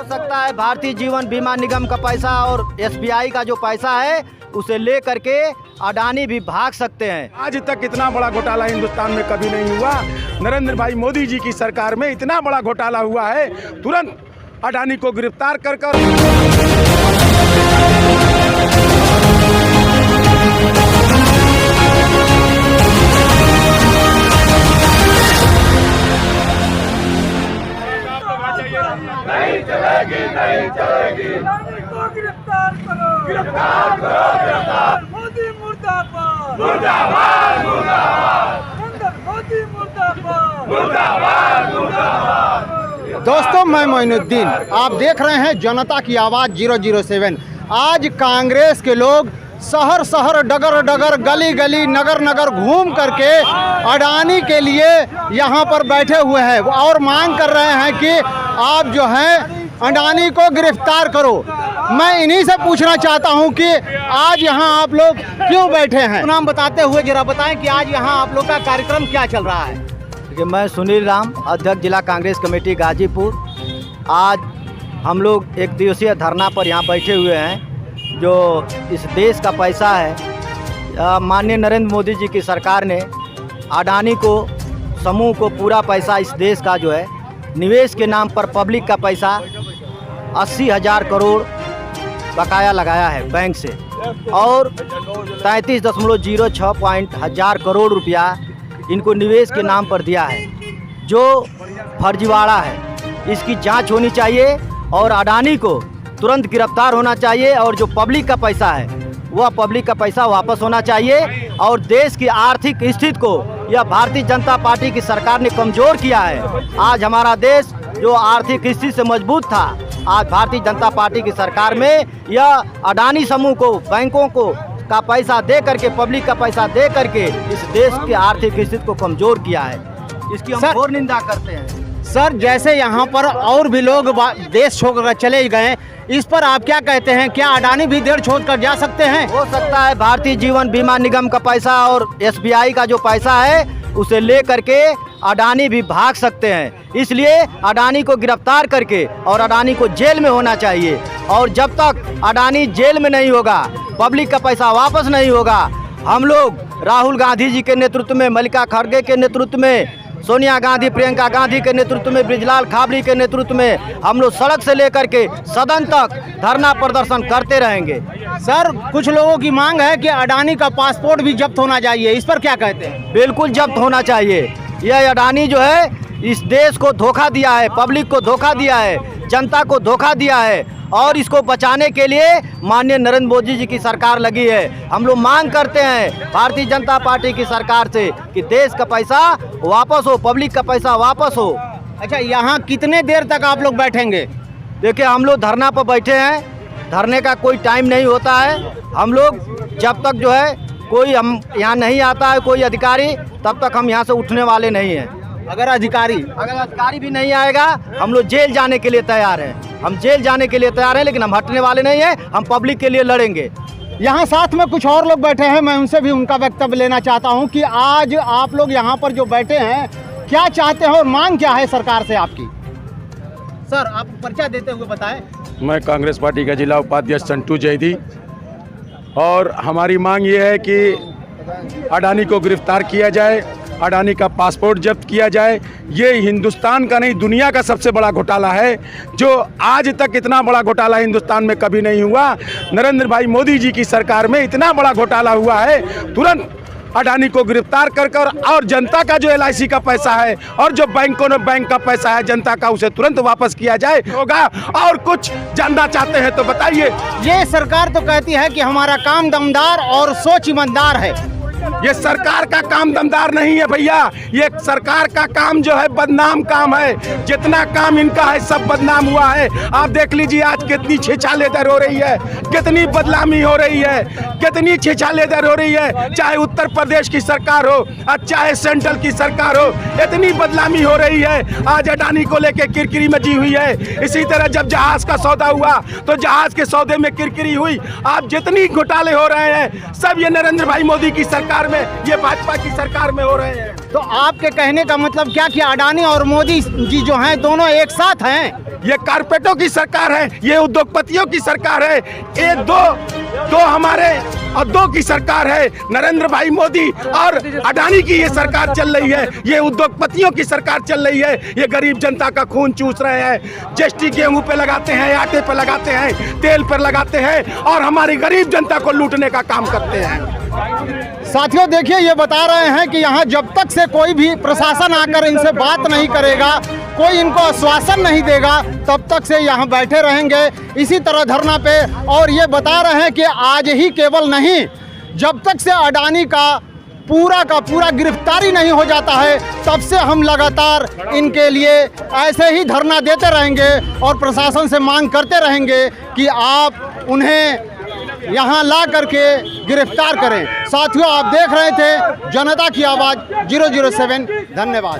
सकता है भारतीय जीवन बीमा निगम का पैसा और SBI का जो पैसा है उसे ले करके अडानी भी भाग सकते हैं। आज तक इतना बड़ा घोटाला हिंदुस्तान में कभी नहीं हुआ। नरेंद्र भाई मोदी जी की सरकार में इतना बड़ा घोटाला हुआ है, तुरंत अडानी को गिरफ्तार कर नहीं चलेगी, नहीं चलेगी। अडानी को गिरफ्तार करो, गिरफ्तार करो, गिरफ्तार। मोदी मुर्दाबाद, मुर्दाबाद, मुर्दाबाद। नरेंद्र मोदी मुर्दाबाद, मुर्दाबाद, मुर्दाबाद। दोस्तों, मैं मोइनुद्दीन, आप देख रहे हैं जनता की आवाज़ 007। आज कांग्रेस के लोग शहर शहर, डगर डगर, गली गली, नगर नगर घूम करके अडानी के लिए यहाँ पर बैठे हुए हैं और मांग कर रहे हैं कि आप जो हैं अडानी को गिरफ्तार करो। मैं इन्हीं से पूछना चाहता हूं कि आज यहाँ आप लोग क्यों बैठे हैं। नाम बताते हुए जरा बताएं कि आज यहाँ आप लोग का कार्यक्रम क्या चल रहा है। देखिए, मैं सुनील राम, अध्यक्ष जिला कांग्रेस कमेटी गाजीपुर। आज हम लोग एक दिवसीय धरना पर यहाँ बैठे हुए हैं। जो इस देश का पैसा है, माननीय नरेंद्र मोदी जी की सरकार ने अडानी को, समूह को पूरा पैसा इस देश का जो है निवेश के नाम पर पब्लिक का पैसा 80,000 करोड़ बकाया लगाया है बैंक से और 33.06 करोड़ रुपया इनको निवेश के नाम पर दिया है, जो फर्जीवाड़ा है। इसकी जांच होनी चाहिए और अडानी को तुरंत गिरफ्तार होना चाहिए और जो पब्लिक का पैसा है वह पब्लिक का पैसा वापस होना चाहिए। और देश की आर्थिक स्थिति को यह भारतीय जनता पार्टी की सरकार ने कमज़ोर किया है। आज हमारा देश जो आर्थिक स्थिति से मजबूत था, आज भारतीय जनता पार्टी की सरकार में यह अडानी समूह को, बैंकों को का पैसा दे करके, पब्लिक का पैसा दे करके इस देश की आर्थिक स्थिति को कमज़ोर किया है। इसकी हम घोर निंदा करते हैं। सर, जैसे यहाँ पर और भी लोग देश छोड़कर चले गए, इस पर आप क्या कहते हैं? क्या अडानी भी देश छोड़कर जा सकते हैं? हो सकता है भारतीय जीवन बीमा निगम का पैसा और SBI का जो पैसा है उसे ले करके अडानी भी भाग सकते हैं। इसलिए अडानी को गिरफ्तार करके और अडानी को जेल में होना चाहिए। और जब तक अडानी जेल में नहीं होगा, पब्लिक का पैसा वापस नहीं होगा, हम लोग राहुल गांधी जी के नेतृत्व में, मल्लिका खड़गे के नेतृत्व में, सोनिया गांधी, प्रियंका गांधी के नेतृत्व में, बृजलाल खाबड़ी के नेतृत्व में हम लोग सड़क से लेकर के सदन तक धरना प्रदर्शन करते रहेंगे। सर, कुछ लोगों की मांग है कि अडानी का पासपोर्ट भी जब्त होना चाहिए, इस पर क्या कहते हैं? बिल्कुल जब्त होना चाहिए। यह अडानी जो है इस देश को धोखा दिया है, पब्लिक को धोखा दिया है, जनता को धोखा दिया है और इसको बचाने के लिए माननीय नरेंद्र मोदी जी की सरकार लगी है। हम लोग मांग करते हैं भारतीय जनता पार्टी की सरकार से कि देश का पैसा वापस हो, पब्लिक का पैसा वापस हो। अच्छा, यहाँ कितने देर तक आप लोग बैठेंगे? देखिए, हम लोग धरना पर बैठे हैं। धरने का कोई टाइम नहीं होता है। हम लोग जब तक जो है कोई हम यहाँ नहीं आता है, कोई अधिकारी, तब तक हम यहाँ से उठने वाले नहीं हैं। अगर अधिकारी भी नहीं आएगा, हम लोग जेल जाने के लिए तैयार हैं। हम जेल जाने के लिए तैयार हैं, लेकिन हम हटने वाले नहीं हैं। हम पब्लिक के लिए लड़ेंगे। यहाँ साथ में कुछ और लोग बैठे हैं, मैं उनसे भी उनका वक्तव्य लेना चाहता हूँ कि आज आप लोग यहाँ पर जो बैठे हैं, क्या चाहते हैं और मांग क्या है सरकार से आपकी? सर, आप परिचय देते हुए बताएं। मैं कांग्रेस पार्टी का जिला उपाध्यक्ष संटू जैदी, और हमारी मांग ये है कि अडानी को गिरफ्तार किया जाए, अडानी का पासपोर्ट जब्त किया जाए। ये हिंदुस्तान का नहीं, दुनिया का सबसे बड़ा घोटाला है, जो आज तक इतना बड़ा घोटाला हिंदुस्तान में कभी नहीं हुआ। नरेंद्र भाई मोदी जी की सरकार में इतना बड़ा घोटाला हुआ है, तुरंत अडानी को गिरफ्तार कर और जनता का जो LIC का पैसा है और जो बैंकों ने बैंक का पैसा है जनता का, उसे तुरंत वापस किया जाए। होगा और कुछ जानना चाहते हैं तो बताइए। ये सरकार तो कहती है कि हमारा काम दमदार और सोच ईमानदार है। ये सरकार का काम दमदार नहीं है भैया, ये सरकार का काम जो है बदनाम काम है। जितना काम इनका है सब बदनाम हुआ है। आप देख लीजिए आज कितनी छेछालेदर हो रही है, कितनी बदनामी हो रही है, कितनी छेछालेदर हो रही है। चाहे उत्तर प्रदेश की सरकार हो और चाहे सेंट्रल की सरकार हो, इतनी बदनामी हो रही है। आज अडानी को लेके किरकिरी मची हुई है। इसी तरह जब जहाज का सौदा हुआ तो जहाज के सौदे में किरकिरी हुई। आप जितनी घोटाले हो रहे हैं सब ये नरेंद्र भाई मोदी की सरकार सरकार में, ये भाजपा की सरकार में हो रहे हैं। तो आपके कहने का मतलब क्या कि अडानी और मोदी जी जो हैं दोनों एक साथ हैं? ये कारपेटों की सरकार है, ये उद्योगपतियों की सरकार है, ये दो हमारे और दो की सरकार है। नरेंद्र भाई मोदी और अडानी की ये सरकार चल रही है, ये उद्योगपतियों की सरकार चल रही है। ये गरीब जनता का खून चूस रहे हैं। जीएसटी गेहूं पे लगाते हैं, आटे पे लगाते हैं, तेल पर लगाते हैं और हमारी गरीब जनता को लूटने का काम करते हैं। साथियों देखिए, ये बता रहे हैं कि यहाँ जब तक से कोई भी प्रशासन आकर इनसे बात नहीं करेगा, कोई इनको आश्वासन नहीं देगा, तब तक से यहाँ बैठे रहेंगे इसी तरह धरना पे। और ये बता रहे हैं कि आज ही केवल नहीं, जब तक से अडानी का पूरा गिरफ्तारी नहीं हो जाता है, तब से हम लगातार इनके लिए ऐसे ही धरना देते रहेंगे और प्रशासन से मांग करते रहेंगे कि आप उन्हें यहाँ ला करके गिरफ्तार करें। साथियों, आप देख रहे थे जनता की आवाज़ 007। धन्यवाद।